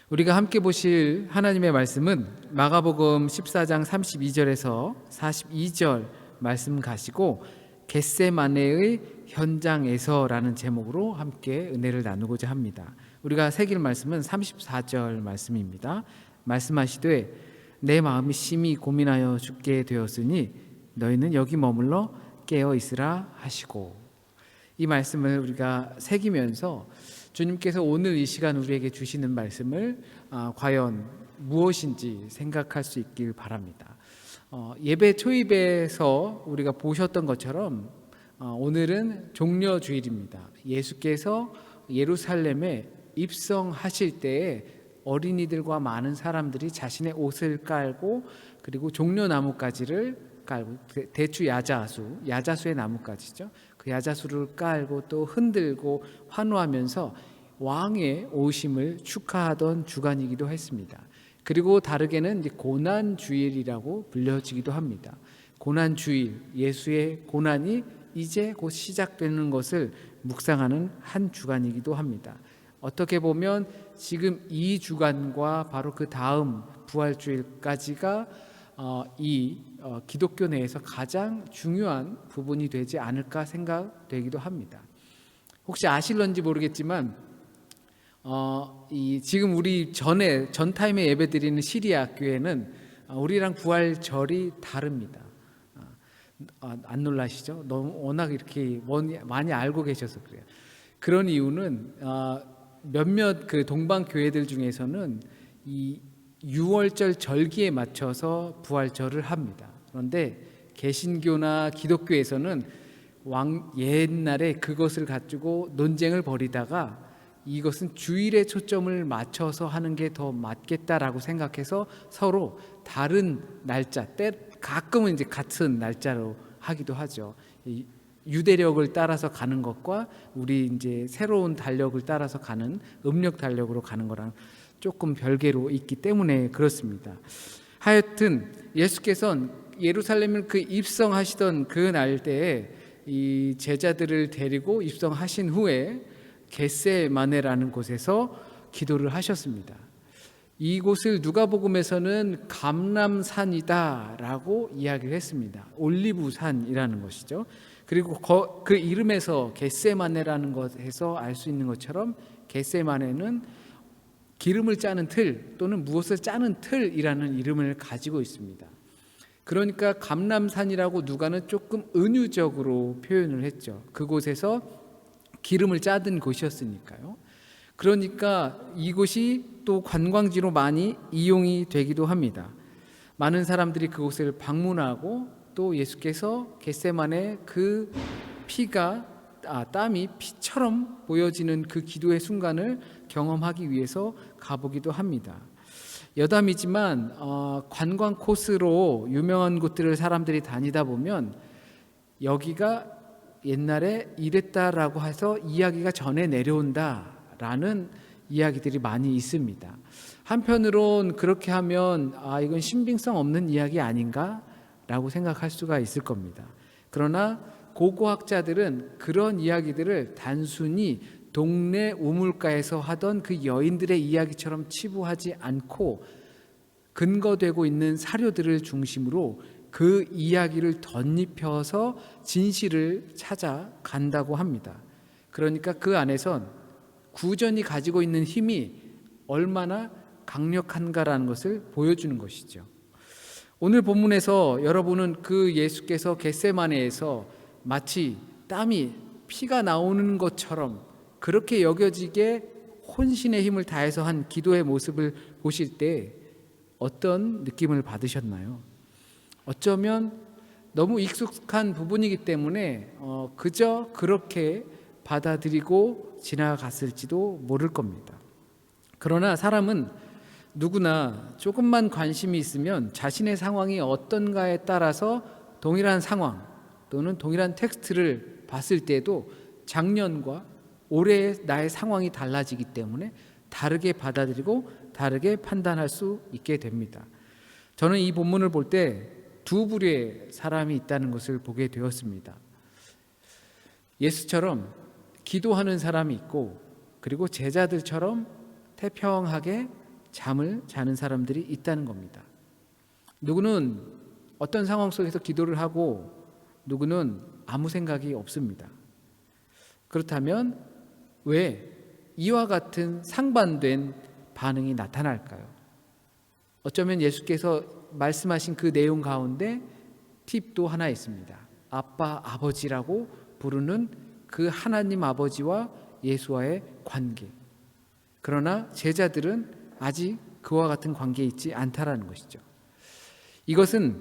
우리가 함께 보실 하나님의 말씀은 마가복음 14장 32절에서 42절 말씀 가시고 겟세마네의 현장에서라는 제목으로 함께 은혜를 나누고자 합니다. 우리가 새길 말씀은 34절 말씀입니다. 말씀하시되 내 마음이 심히 고민하여 죽게 되었으니 너희는 여기 머물러 깨어 있으라 하시고, 이 말씀을 우리가 새기면서 주님께서 오늘 이 시간 우리에게 주시는 말씀을 과연 무엇인지 생각할 수 있길 바랍니다. 예배 초입에서 우리가 보셨던 것처럼 오늘은 종려주일입니다. 예수께서 예루살렘에 입성하실 때에 어린이들과 많은 사람들이 자신의 옷을 깔고, 그리고 종려나무가지를 깔고, 대추 야자수의 나무가지죠. 그 야자수를 깔고 또 흔들고 환호하면서 왕의 오심을 축하하던 주간이기도 했습니다. 그리고 다르게는 고난주일이라고 불려지기도 합니다. 고난주일, 예수의 고난이 이제 곧 시작되는 것을 묵상하는 한 주간이기도 합니다. 어떻게 보면 지금 이 주간과 바로 그 다음 부활주일까지가 기독교 내에서 가장 중요한 부분이 되지 않을까 생각되기도 합니다. 혹시 아실런지 모르겠지만 지금 우리 전 타임에 예배드리는 시리아 교회는 우리랑 부활절이 다릅니다. 안 놀라시죠? 너무 워낙 이렇게 많이 알고 계셔서 그래요. 그런 이유는 몇몇 그 동방 교회들 중에서는 이 6월절 절기에 맞춰서 부활절을 합니다. 그런데 개신교나 기독교에서는 옛날에 그것을 가지고 논쟁을 벌이다가 이것은 주일에 초점을 맞춰서 하는 게 더 맞겠다라고 생각해서 서로 다른 날짜, 가끔은 이제 같은 날짜로 하기도 하죠. 유대력을 따라서 가는 것과 우리 이제 새로운 달력을 따라서 가는 음력 달력으로 가는 거랑 조금 별개로 있기 때문에 그렇습니다. 하여튼 예수께서는 예루살렘을 입성하시던 그 날 때에 이 제자들을 데리고 입성하신 후에 겟세마네라는 곳에서 기도를 하셨습니다. 이곳을 누가복음에서는 감람산이다라고 이야기를 했습니다. 올리브산이라는 것이죠. 그리고 그 이름에서 겟세마네라는 것에서 알 수 있는 것처럼 겟세마네는 기름을 짜는 틀 또는 무엇을 짜는 틀이라는 이름을 가지고 있습니다. 그러니까 감람산이라고 누가는 조금 은유적으로 표현을 했죠. 그곳에서 기름을 짜던 곳이었으니까요. 그러니까 이곳이 또 관광지로 많이 이용이 되기도 합니다. 많은 사람들이 그곳을 방문하고 또 예수께서 겟세마네 그 땀이 피처럼 보여지는 그 기도의 순간을 경험하기 위해서 가보기도 합니다. 여담이지만 관광 코스로 유명한 곳들을 사람들이 다니다 보면 여기가 옛날에 이랬다라고 해서 이야기가 전해 내려온다라는 이야기들이 많이 있습니다. 한편으론 그렇게 하면 이건 신빙성 없는 이야기 아닌가라고 생각할 수가 있을 겁니다. 그러나 고고학자들은 그런 이야기들을 단순히 동네 우물가에서 하던 그 여인들의 이야기처럼 치부하지 않고 근거되고 있는 사료들을 중심으로 그 이야기를 덧입혀서 진실을 찾아간다고 합니다. 그러니까 그 안에선 구전이 가지고 있는 힘이 얼마나 강력한가라는 것을 보여주는 것이죠. 오늘 본문에서 여러분은 그 예수께서 겟세마네에서 마치 땀이 피가 나오는 것처럼 그렇게 여겨지게 혼신의 힘을 다해서 한 기도의 모습을 보실 때 어떤 느낌을 받으셨나요? 어쩌면 너무 익숙한 부분이기 때문에 그저 그렇게 받아들이고 지나갔을지도 모를 겁니다. 그러나 사람은 누구나 조금만 관심이 있으면 자신의 상황이 어떤가에 따라서 동일한 상황 또는 동일한 텍스트를 봤을 때도 작년과 올해의 나의 상황이 달라지기 때문에 다르게 받아들이고 다르게 판단할 수 있게 됩니다. 저는 이 본문을 볼 때 두 부류의 사람이 있다는 것을 보게 되었습니다. 예수처럼 기도하는 사람이 있고, 그리고 제자들처럼 태평하게 잠을 자는 사람들이 있다는 겁니다. 누구는 어떤 상황 속에서 기도를 하고 누구는 아무 생각이 없습니다. 그렇다면 왜 이와 같은 상반된 반응이 나타날까요? 어쩌면 예수께서 말씀하신 그 내용 가운데 팁도 하나 있습니다. 아빠, 아버지라고 부르는 그 하나님 아버지와 예수와의 관계. 그러나 제자들은 아직 그와 같은 관계에 있지 않다라는 것이죠. 이것은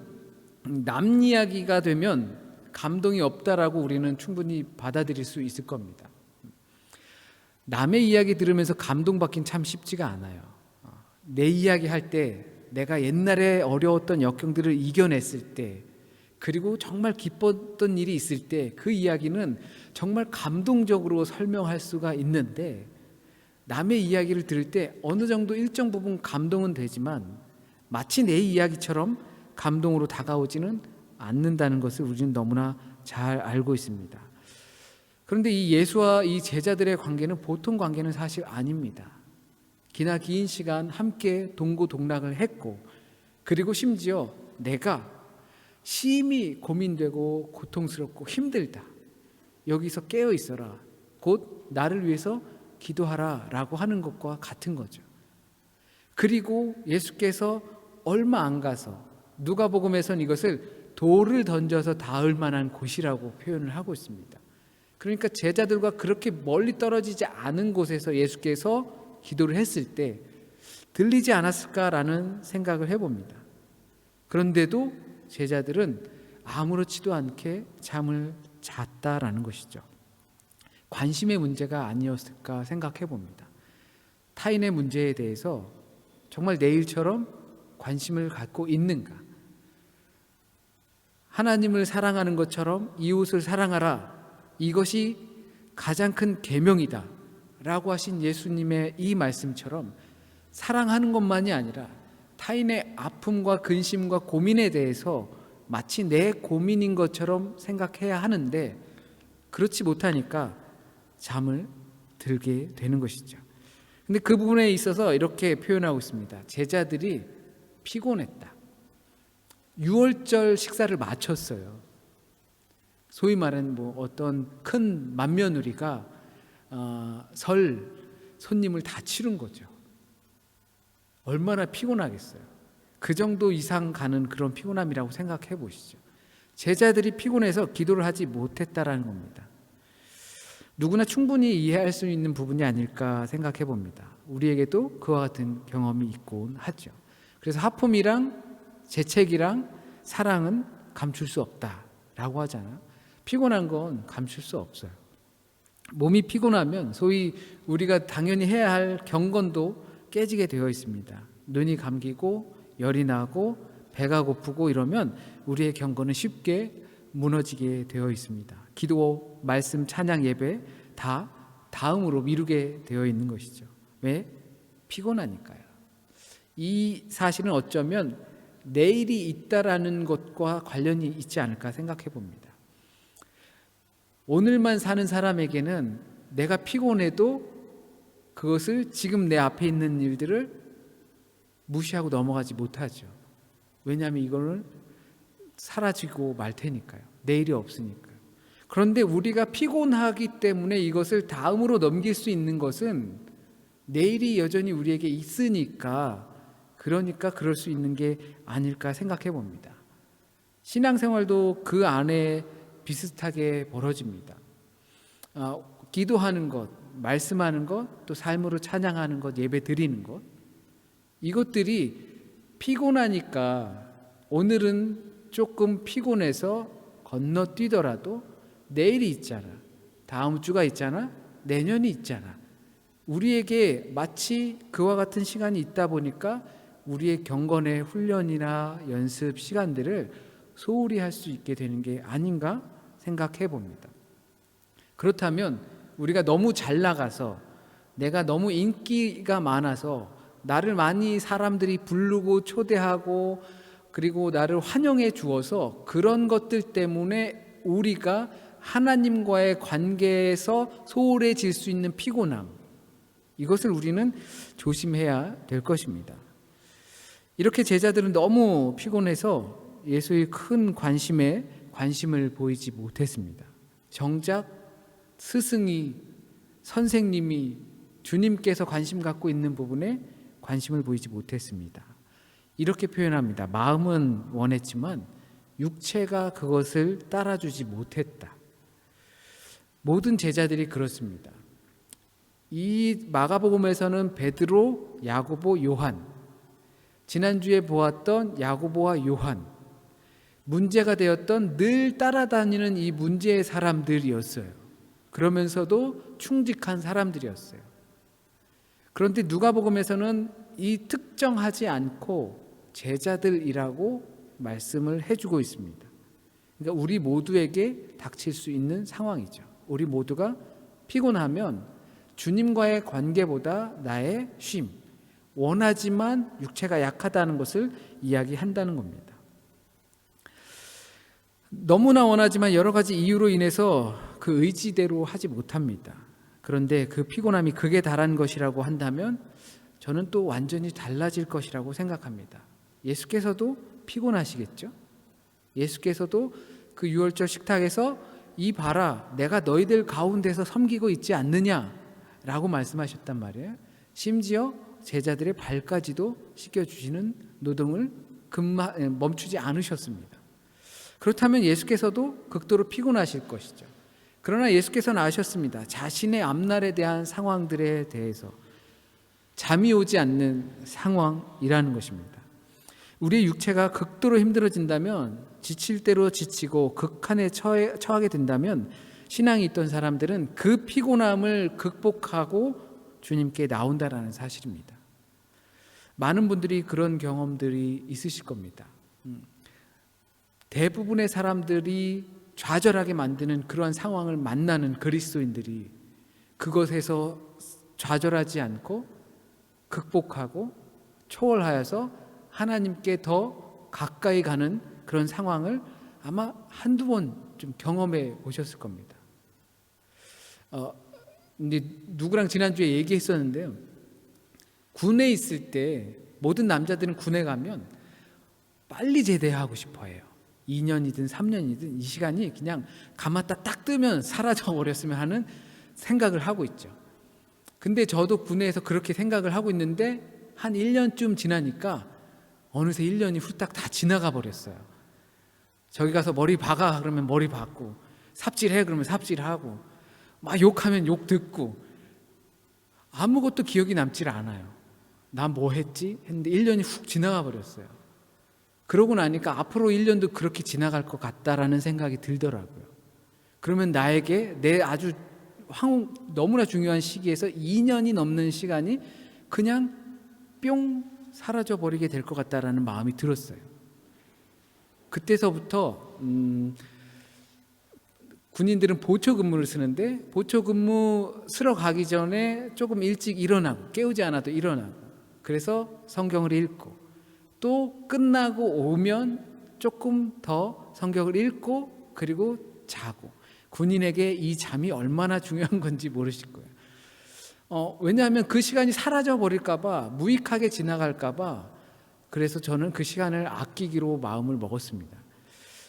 남 이야기가 되면 감동이 없다라고 우리는 충분히 받아들일 수 있을 겁니다. 남의 이야기 들으면서 감동받긴 참 쉽지가 않아요. 내 이야기 할 때 내가 옛날에 어려웠던 역경들을 이겨냈을 때, 그리고 정말 기뻤던 일이 있을 때 그 이야기는 정말 감동적으로 설명할 수가 있는데, 남의 이야기를 들을 때 어느 정도 일정 부분 감동은 되지만 마치 내 이야기처럼 감동으로 다가오지는 않는다는 것을 우리는 너무나 잘 알고 있습니다. 그런데 이 예수와 이 제자들의 관계는 보통 관계는 사실 아닙니다. 기나 긴 시간 함께 동고동락을 했고, 그리고 심지어 내가 심히 고민되고 고통스럽고 힘들다, 여기서 깨어 있어라, 곧 나를 위해서 기도하라 라고 하는 것과 같은 거죠. 그리고 예수께서 얼마 안 가서 누가복음에서는 이것을 돌을 던져서 닿을 만한 곳이라고 표현을 하고 있습니다. 그러니까 제자들과 그렇게 멀리 떨어지지 않은 곳에서 예수께서 기도를 했을 때 들리지 않았을까라는 생각을 해봅니다. 그런데도 제자들은 아무렇지도 않게 잠을 잤다라는 것이죠. 관심의 문제가 아니었을까 생각해 봅니다. 타인의 문제에 대해서 정말 내 일처럼 관심을 갖고 있는가? 하나님을 사랑하는 것처럼 이웃을 사랑하라, 이것이 가장 큰 계명이다 라고 하신 예수님의 이 말씀처럼 사랑하는 것만이 아니라 타인의 아픔과 근심과 고민에 대해서 마치 내 고민인 것처럼 생각해야 하는데, 그렇지 못하니까 잠을 들게 되는 것이죠. 근데 그 부분에 있어서 이렇게 표현하고 있습니다. 제자들이 피곤했다. 유월절 식사를 마쳤어요. 소위 말하는 어떤 큰 맏며느리가 설 손님을 다 치른 거죠. 얼마나 피곤하겠어요. 그 정도 이상 가는 그런 피곤함이라고 생각해 보시죠. 제자들이 피곤해서 기도를 하지 못했다라는 겁니다. 누구나 충분히 이해할 수 있는 부분이 아닐까 생각해 봅니다. 우리에게도 그와 같은 경험이 있곤 하죠. 그래서 하품이랑 재채기랑 사랑은 감출 수 없다라고 하잖아요. 피곤한 건 감출 수 없어요. 몸이 피곤하면 소위 우리가 당연히 해야 할 경건도 깨지게 되어 있습니다. 눈이 감기고 열이 나고 배가 고프고 이러면 우리의 경건은 쉽게 무너지게 되어 있습니다. 기도, 말씀, 찬양, 예배 다 다음으로 미루게 되어 있는 것이죠. 왜? 피곤하니까요. 이 사실은 어쩌면 내일이 있다라는 것과 관련이 있지 않을까 생각해 봅니다. 오늘만 사는 사람에게는 내가 피곤해도 그것을 지금 내 앞에 있는 일들을 무시하고 넘어가지 못하죠. 왜냐하면 이거는 사라지고 말 테니까요. 내일이 없으니까요. 그런데 우리가 피곤하기 때문에 이것을 다음으로 넘길 수 있는 것은 내일이 여전히 우리에게 있으니까, 그러니까 그럴 수 있는 게 아닐까 생각해 봅니다. 신앙생활도 그 안에 비슷하게 벌어집니다. 기도하는 것, 말씀하는 것, 또 삶으로 찬양하는 것, 예배 드리는 것, 이것들이 피곤하니까 오늘은 조금 피곤해서 건너뛰더라도 내일이 있잖아, 다음 주가 있잖아, 내년이 있잖아. 우리에게 마치 그와 같은 시간이 있다 보니까 우리의 경건의 훈련이나 연습 시간들을 소홀히 할 수 있게 되는 게 아닌가 생각해 봅니다. 그렇다면 우리가 너무 잘 나가서, 내가 너무 인기가 많아서 나를 많이 사람들이 부르고 초대하고 그리고 나를 환영해 주어서 그런 것들 때문에 우리가 하나님과의 관계에서 소홀해질 수 있는 피곤함, 이것을 우리는 조심해야 될 것입니다. 이렇게 제자들은 너무 피곤해서 예수의 큰 관심에 관심을 보이지 못했습니다. 정작 스승이, 선생님이, 주님께서 관심 갖고 있는 부분에 관심을 보이지 못했습니다. 이렇게 표현합니다. 마음은 원했지만 육체가 그것을 따라주지 못했다. 모든 제자들이 그렇습니다. 이 마가복음에서는 베드로, 야고보, 요한, 지난주에 보았던 야고보와 요한, 문제가 되었던 늘 따라다니는 이 문제의 사람들이었어요. 그러면서도 충직한 사람들이었어요. 그런데 누가복음에서는 이 특정하지 않고 제자들이라고 말씀을 해주고 있습니다. 그러니까 우리 모두에게 닥칠 수 있는 상황이죠. 우리 모두가 피곤하면 주님과의 관계보다 나의 쉼, 원하지만 육체가 약하다는 것을 이야기한다는 겁니다. 너무나 원하지만 여러 가지 이유로 인해서 그 의지대로 하지 못합니다. 그런데 그 피곤함이 극에 달한 것이라고 한다면 저는 또 완전히 달라질 것이라고 생각합니다. 예수께서도 피곤하시겠죠? 예수께서도 그 유월절 식탁에서 이 봐라, 내가 너희들 가운데서 섬기고 있지 않느냐라고 말씀하셨단 말이에요. 심지어 제자들의 발까지도 씻겨주시는 노동을 멈추지 않으셨습니다. 그렇다면 예수께서도 극도로 피곤하실 것이죠. 그러나 예수께서는 아셨습니다. 자신의 앞날에 대한 상황들에 대해서 잠이 오지 않는 상황이라는 것입니다. 우리의 육체가 극도로 힘들어진다면, 지칠 대로 지치고 극한에 처하게 된다면 신앙이 있던 사람들은 그 피곤함을 극복하고 주님께 나온다라는 사실입니다. 많은 분들이 그런 경험들이 있으실 겁니다. 대부분의 사람들이 좌절하게 만드는 그러한 상황을 만나는 그리스도인들이 그것에서 좌절하지 않고 극복하고 초월하여서 하나님께 더 가까이 가는 그런 상황을 아마 한두 번 좀 경험해 보셨을 겁니다. 근데 누구랑 지난주에 얘기했었는데요. 군에 있을 때 모든 남자들은 군에 가면 빨리 제대하고 싶어 해요. 2년이든 3년이든 이 시간이 그냥 감았다 딱 뜨면 사라져 버렸으면 하는 생각을 하고 있죠. 근데 저도 군에서 그렇게 생각을 하고 있는데 한 1년쯤 지나니까 어느새 1년이 후딱 다 지나가 버렸어요. 저기 가서 머리 박아 그러면 머리 박고, 삽질해 그러면 삽질하고, 막 욕하면 욕 듣고, 아무것도 기억이 남질 않아요. 나 뭐 했지? 했는데 1년이 훅 지나가 버렸어요. 그러고 나니까 앞으로 1년도 그렇게 지나갈 것 같다라는 생각이 들더라고요. 그러면 나에게 내 아주 너무나 중요한 시기에서 2년이 넘는 시간이 그냥 뿅 사라져 버리게 될 것 같다라는 마음이 들었어요. 그때서부터 군인들은 보초 근무를 쓰는데 보초 근무 쓰러 가기 전에 조금 일찍 일어나고, 깨우지 않아도 일어나고, 그래서 성경을 읽고, 또 끝나고 오면 조금 더 성경을 읽고 그리고 자고. 군인에게 이 잠이 얼마나 중요한 건지 모르실 거예요. 왜냐하면 그 시간이 사라져 버릴까 봐, 무익하게 지나갈까 봐, 그래서 저는 그 시간을 아끼기로 마음을 먹었습니다.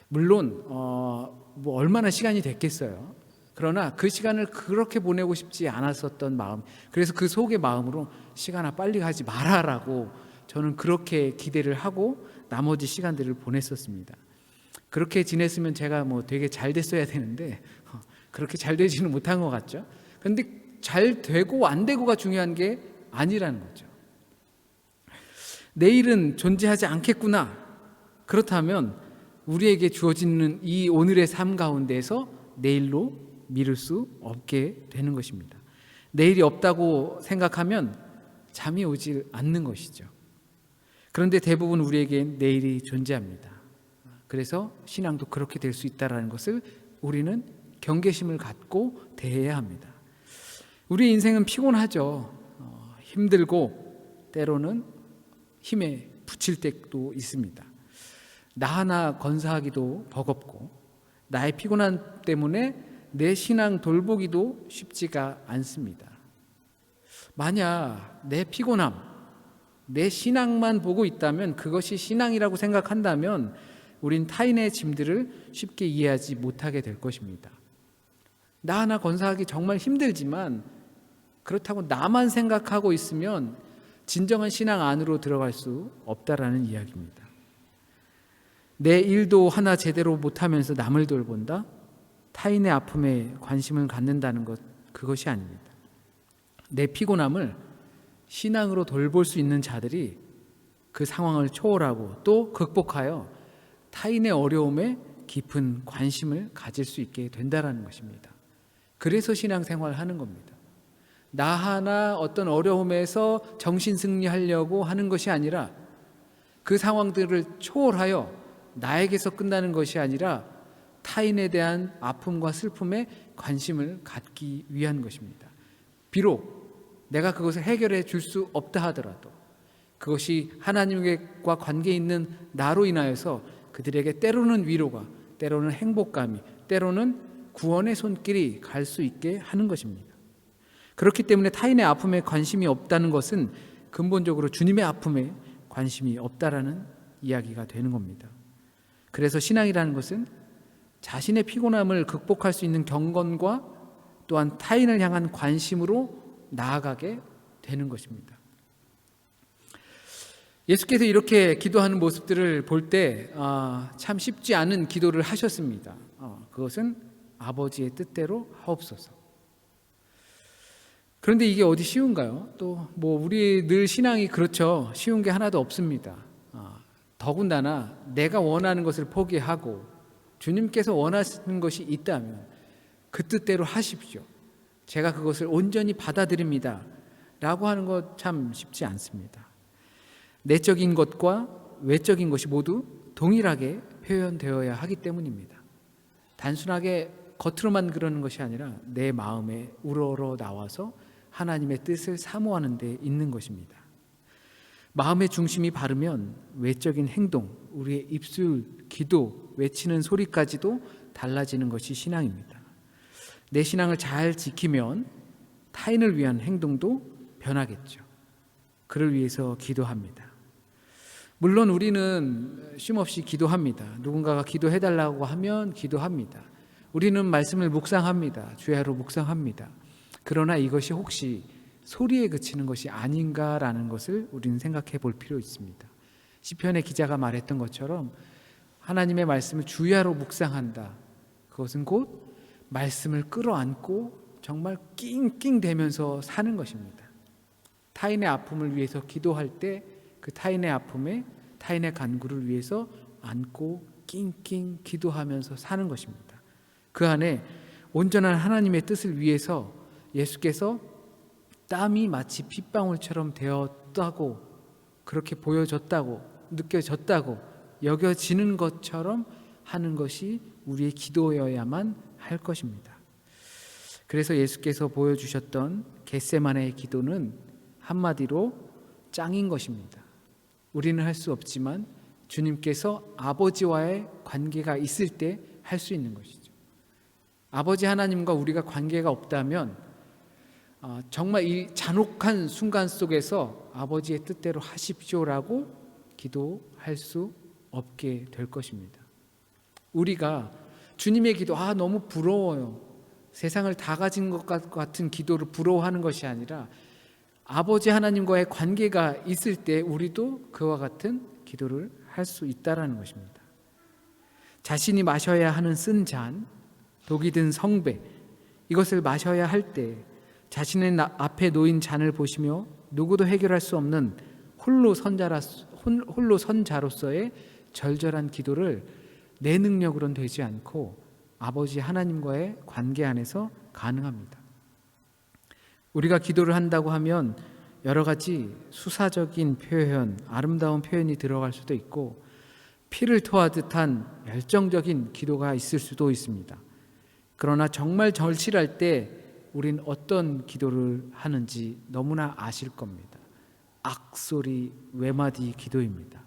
물론 뭐 얼마나 시간이 됐겠어요. 그러나 그 시간을 그렇게 보내고 싶지 않았었던 마음, 그래서 그 속의 마음으로 시간아 빨리 가지 마라라고 저는 그렇게 기대를 하고 나머지 시간들을 보냈었습니다. 그렇게 지냈으면 제가 뭐 되게 잘 됐어야 되는데 그렇게 잘 되지는 못한 것 같죠. 그런데 잘 되고 안 되고가 중요한 게 아니라는 거죠. 내일은 존재하지 않겠구나. 그렇다면 우리에게 주어지는 이 오늘의 삶 가운데서 내일로 미룰 수 없게 되는 것입니다. 내일이 없다고 생각하면 잠이 오지 않는 것이죠. 그런데 대부분 우리에겐 내일이 존재합니다. 그래서 신앙도 그렇게 될 수 있다는 것을 우리는 경계심을 갖고 대해야 합니다. 우리 인생은 피곤하죠. 힘들고 때로는 힘에 부칠 때도 있습니다. 나 하나 건사하기도 버겁고, 나의 피곤함 때문에 내 신앙 돌보기도 쉽지가 않습니다. 만약 내 피곤함, 내 신앙만 보고 있다면, 그것이 신앙이라고 생각한다면 우린 타인의 짐들을 쉽게 이해하지 못하게 될 것입니다. 나 하나 건사하기 정말 힘들지만 그렇다고 나만 생각하고 있으면 진정한 신앙 안으로 들어갈 수 없다라는 이야기입니다. 내 일도 하나 제대로 못하면서 남을 돌본다? 타인의 아픔에 관심을 갖는다는 것, 그것이 아닙니다. 내 피곤함을 신앙으로 돌볼 수 있는 자들이 그 상황을 초월하고 또 극복하여 타인의 어려움에 깊은 관심을 가질 수 있게 된다는 것입니다. 그래서 신앙생활을 하는 겁니다. 나 하나 어떤 어려움에서 정신승리하려고 하는 것이 아니라, 그 상황들을 초월하여 나에게서 끝나는 것이 아니라 타인에 대한 아픔과 슬픔에 관심을 갖기 위한 것입니다. 비록 내가 그것을 해결해 줄 수 없다 하더라도 그것이 하나님과 관계 있는 나로 인하여서 그들에게 때로는 위로가, 때로는 행복감이, 때로는 구원의 손길이 갈 수 있게 하는 것입니다. 그렇기 때문에 타인의 아픔에 관심이 없다는 것은 근본적으로 주님의 아픔에 관심이 없다라는 이야기가 되는 겁니다. 그래서 신앙이라는 것은 자신의 피곤함을 극복할 수 있는 경건과 또한 타인을 향한 관심으로 나아가게 되는 것입니다. 예수께서 이렇게 기도하는 모습들을 볼 때 참 쉽지 않은 기도를 하셨습니다. 그것은 아버지의 뜻대로 하옵소서. 그런데 이게 어디 쉬운가요? 또 우리 늘 신앙이 그렇죠. 쉬운 게 하나도 없습니다. 더군다나 내가 원하는 것을 포기하고 주님께서 원하시는 것이 있다면 그 뜻대로 하십시오, 제가 그것을 온전히 받아들입니다 라고 하는 것 참 쉽지 않습니다. 내적인 것과 외적인 것이 모두 동일하게 표현되어야 하기 때문입니다. 단순하게 겉으로만 그러는 것이 아니라 내 마음에 우러러 나와서 하나님의 뜻을 사모하는 데 있는 것입니다. 마음의 중심이 바르면 외적인 행동, 우리의 입술, 기도, 외치는 소리까지도 달라지는 것이 신앙입니다. 내 신앙을 잘 지키면 타인을 위한 행동도 변하겠죠. 그를 위해서 기도합니다. 물론 우리는 쉼없이 기도합니다. 누군가가 기도해달라고 하면 기도합니다. 우리는 말씀을 묵상합니다. 주야로 묵상합니다. 그러나 이것이 혹시 소리에 그치는 것이 아닌가라는 것을 우리는 생각해 볼 필요 있습니다. 시편의 기자가 말했던 것처럼 하나님의 말씀을 주야로 묵상한다. 그것은 곧 말씀을 끌어안고 정말 낑낑대면서 사는 것입니다. 타인의 아픔을 위해서 기도할 때 그 타인의 아픔에, 타인의 간구를 위해서 안고 낑낑 기도하면서 사는 것입니다. 그 안에 온전한 하나님의 뜻을 위해서 예수께서 땀이 마치 핏방울처럼 되었다고, 그렇게 보여졌다고, 느껴졌다고 여겨지는 것처럼 하는 것이 우리의 기도여야만 할 것입니다. 그래서 예수께서 보여주셨던 겟세마네의 기도는 한마디로 짱인 것입니다. 우리는 할 수 없지만 주님께서 아버지와의 관계가 있을 때 할 수 있는 것이죠. 아버지 하나님과 우리가 관계가 없다면 정말 이 잔혹한 순간 속에서 아버지의 뜻대로 하십시오라고 기도할 수 없게 될 것입니다. 우리가 주님의 기도, 너무 부러워요, 세상을 다 가진 것 같은 기도를 부러워하는 것이 아니라 아버지 하나님과의 관계가 있을 때 우리도 그와 같은 기도를 할 수 있다라는 것입니다. 자신이 마셔야 하는 쓴 잔, 독이 든 성배, 이것을 마셔야 할 때 자신의 앞에 놓인 잔을 보시며 누구도 해결할 수 없는 홀로 선자로서의 절절한 기도를 내 능력으로는 되지 않고 아버지 하나님과의 관계 안에서 가능합니다. 우리가 기도를 한다고 하면 여러 가지 수사적인 표현, 아름다운 표현이 들어갈 수도 있고 피를 토하듯 한 열정적인 기도가 있을 수도 있습니다. 그러나 정말 절실할 때 우린 어떤 기도를 하는지 너무나 아실 겁니다. 악소리 외마디 기도입니다.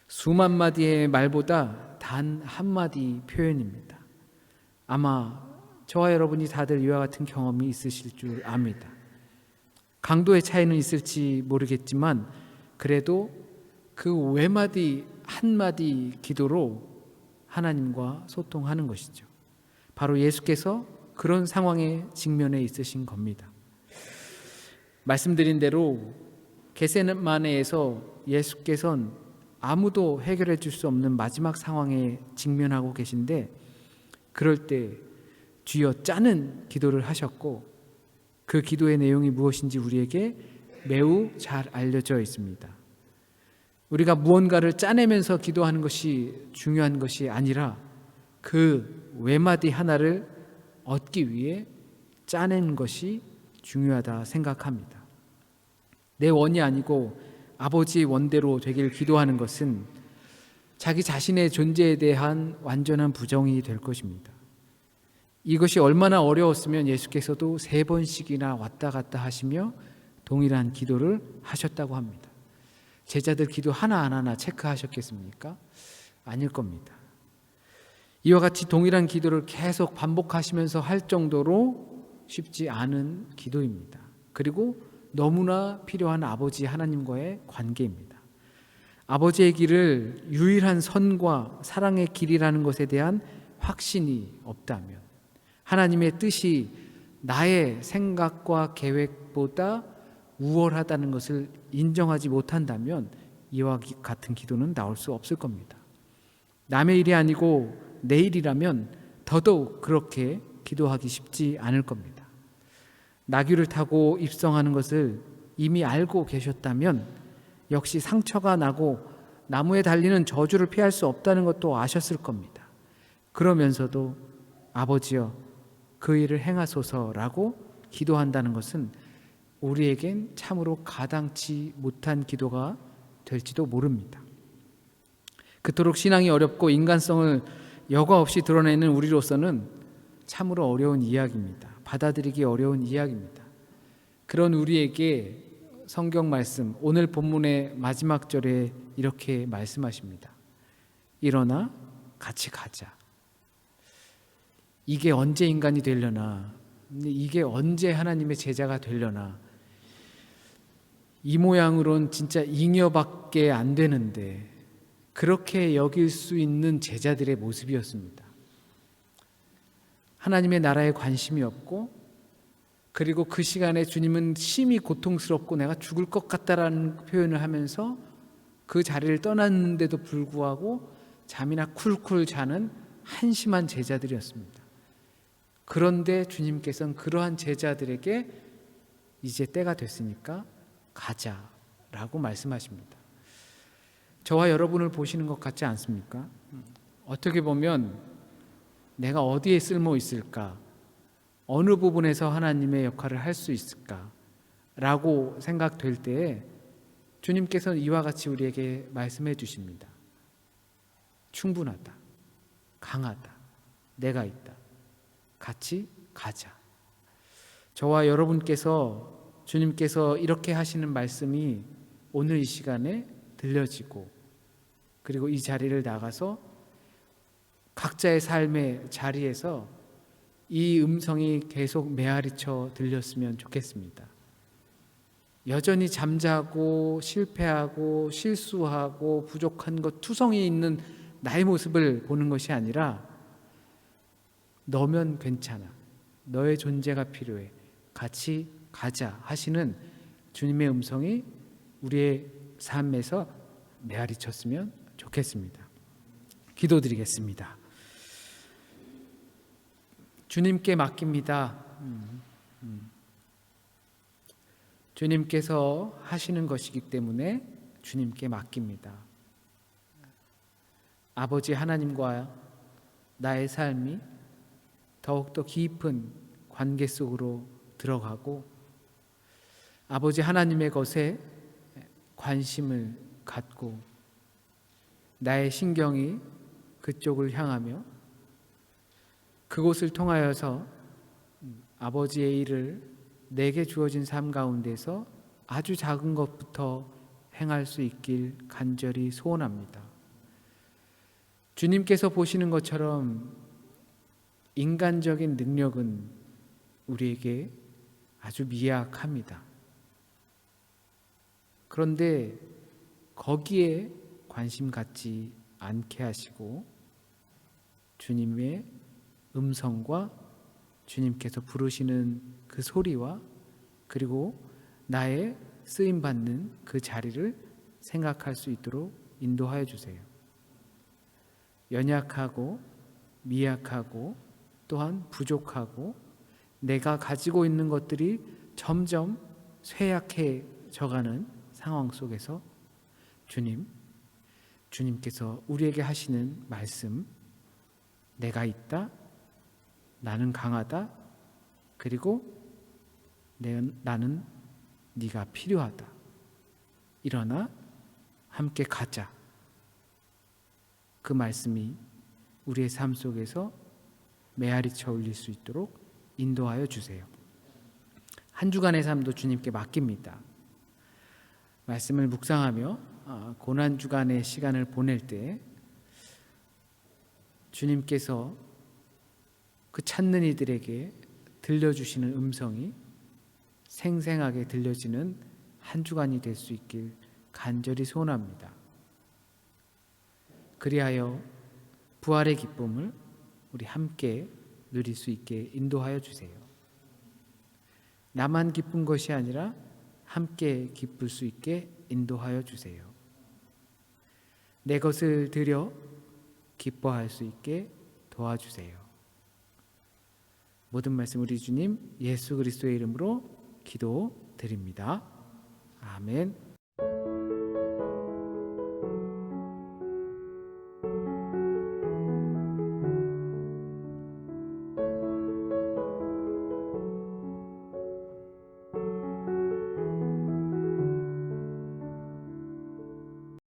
수만 마디의 말보다 단 한마디 표현입니다. 아마 저와 여러분이 다들 이와 같은 경험이 있으실 줄 압니다. 강도의 차이는 있을지 모르겠지만 그래도 그 외마디 한마디 기도로 하나님과 소통하는 것이죠. 바로 예수께서 그런 상황에 직면해 있으신 겁니다. 말씀드린 대로 겟세마네에서 예수께서는 아무도 해결해 줄 수 없는 마지막 상황에 직면하고 계신데, 그럴 때 주여 짜는 기도를 하셨고, 그 기도의 내용이 무엇인지 우리에게 매우 잘 알려져 있습니다. 우리가 무언가를 짜내면서 기도하는 것이 중요한 것이 아니라 그 외마디 하나를 얻기 위해 짜낸 것이 중요하다 생각합니다. 내 원이 아니고 아버지의 원대로 되길 기도하는 것은 자기 자신의 존재에 대한 완전한 부정이 될 것입니다. 이것이 얼마나 어려웠으면 예수께서도 3번씩이나 왔다 갔다 하시며 동일한 기도를 하셨다고 합니다. 제자들 기도 하나하나 체크하셨겠습니까? 아닐 겁니다. 이와 같이 동일한 기도를 계속 반복하시면서 할 정도로 쉽지 않은 기도입니다. 그리고 너무나 필요한 아버지 하나님과의 관계입니다. 아버지의 길을 유일한 선과 사랑의 길이라는 것에 대한 확신이 없다면, 하나님의 뜻이 나의 생각과 계획보다 우월하다는 것을 인정하지 못한다면 이와 같은 기도는 나올 수 없을 겁니다. 남의 일이 아니고 내 일이라면 더더욱 그렇게 기도하기 쉽지 않을 겁니다. 나귀를 타고 입성하는 것을 이미 알고 계셨다면 역시 상처가 나고 나무에 달리는 저주를 피할 수 없다는 것도 아셨을 겁니다. 그러면서도 아버지여 그 일을 행하소서라고 기도한다는 것은 우리에겐 참으로 가당치 못한 기도가 될지도 모릅니다. 그토록 신앙이 어렵고 인간성을 여과 없이 드러내는 우리로서는 참으로 어려운 이야기입니다. 받아들이기 어려운 이야기입니다. 그런 우리에게 성경 말씀, 오늘 본문의 마지막 절에 이렇게 말씀하십니다. 일어나 같이 가자. 이게 언제 인간이 되려나? 이게 언제 하나님의 제자가 되려나? 이 모양으론 진짜 잉여밖에 안 되는데, 그렇게 여길 수 있는 제자들의 모습이었습니다. 하나님의 나라에 관심이 없고, 그리고 그 시간에 주님은 심히 고통스럽고 내가 죽을 것 같다라는 표현을 하면서 그 자리를 떠났는데도 불구하고 잠이나 쿨쿨 자는 한심한 제자들이었습니다. 그런데 주님께서는 그러한 제자들에게 이제 때가 됐으니까 가자라고 말씀하십니다. 저와 여러분을 보시는 것 같지 않습니까? 어떻게 보면 내가 어디에 쓸모 있을까? 어느 부분에서 하나님의 역할을 할 수 있을까? 라고 생각될 때에 주님께서는 이와 같이 우리에게 말씀해 주십니다. 충분하다. 강하다. 내가 있다. 같이 가자. 저와 여러분께서 주님께서 이렇게 하시는 말씀이 오늘 이 시간에 들려지고, 그리고 이 자리를 나가서 각자의 삶의 자리에서 이 음성이 계속 메아리쳐 들렸으면 좋겠습니다. 여전히 잠자고 실패하고 실수하고 부족한 것 투성이 있는 나의 모습을 보는 것이 아니라 너면 괜찮아. 너의 존재가 필요해. 같이 가자 하시는 주님의 음성이 우리의 삶에서 메아리쳤으면 좋겠습니다. 기도드리겠습니다. 주님께 맡깁니다. 주님께서 하시는 것이기 때문에 주님께 맡깁니다. 아버지 하나님과 나의 삶이 더욱더 깊은 관계 속으로 들어가고 아버지 하나님의 것에 관심을 갖고 나의 신경이 그쪽을 향하며 그곳을 통하여서 아버지의 일을 내게 주어진 삶 가운데서 아주 작은 것부터 행할 수 있길 간절히 소원합니다. 주님께서 보시는 것처럼 인간적인 능력은 우리에게 아주 미약합니다. 그런데 거기에 관심 갖지 않게 하시고 주님의 음성과 주님께서 부르시는 그 소리와 그리고 나의 쓰임받는 그 자리를 생각할 수 있도록 인도하여 주세요. 연약하고 미약하고 또한 부족하고 내가 가지고 있는 것들이 점점 쇠약해져가는 상황 속에서 주님께서 우리에게 하시는 말씀, 내가 있다, 나는 강하다, 그리고 나는 네가 필요하다. 일어나 함께 가자. 그 말씀이 우리의 삶 속에서 메아리쳐 울릴 수 있도록 인도하여 주세요. 한 주간의 삶도 주님께 맡깁니다. 말씀을 묵상하며 고난주간의 시간을 보낼 때 주님께서 그 찾는 이들에게 들려주시는 음성이 생생하게 들려지는 한 주간이 될 수 있길 간절히 소원합니다. 그리하여 부활의 기쁨을 우리 함께 누릴 수 있게 인도하여 주세요. 나만 기쁜 것이 아니라 함께 기쁠 수 있게 인도하여 주세요. 내 것을 드려 기뻐할 수 있게 도와주세요. 모든 말씀 우리 주님 예수 그리스도의 이름으로 기도드립니다. 아멘.